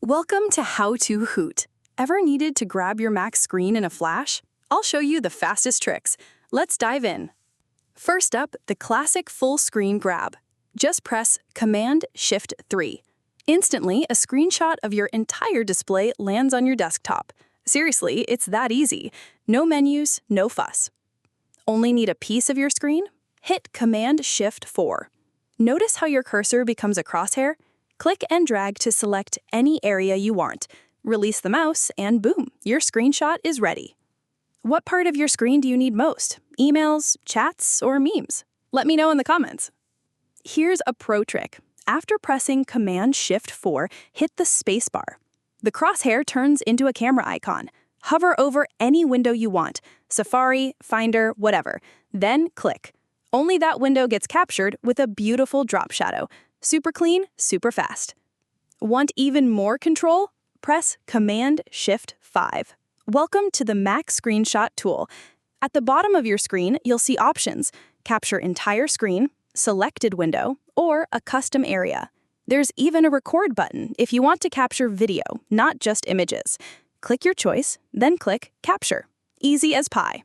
Welcome to How to Hoot. Ever needed to grab your Mac screen in a flash? I'll show you the fastest tricks. Let's dive in. First up, the classic full screen grab. Just press Command-Shift-3. Instantly, a screenshot of your entire display lands on your desktop. Seriously, it's that easy. No menus, no fuss. Only need a piece of your screen? Hit Command-Shift-4. Notice how your cursor becomes a crosshair? Click and drag to select any area you want. Release the mouse, and boom, your screenshot is ready. What part of your screen do you need most? Emails, chats, or memes? Let me know in the comments. Here's a pro trick. After pressing Command-Shift-4, hit the spacebar. The crosshair turns into a camera icon. Hover over any window you want, Safari, Finder, whatever. Then click. Only that window gets captured with a beautiful drop shadow. Super clean, super fast. Want even more control? Press Command-Shift-5. Welcome to the Mac Screenshot tool. At the bottom of your screen, you'll see options: capture entire screen, selected window, or a custom area. There's even a record button if you want to capture video, not just images. Click your choice, then click Capture. Easy as pie.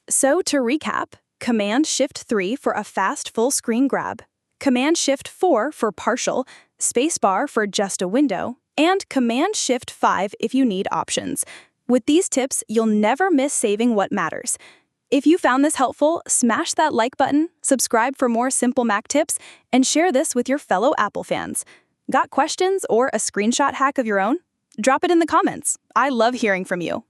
So to recap, Command-Shift-3 for a fast full screen grab, Command-Shift-4 for partial, spacebar for just a window, and Command-Shift-5 if you need options. With these tips, you'll never miss saving what matters. If you found this helpful, smash that like button, subscribe for more simple Mac tips, and share this with your fellow Apple fans. Got questions or a screenshot hack of your own? Drop it in the comments. I love hearing from you.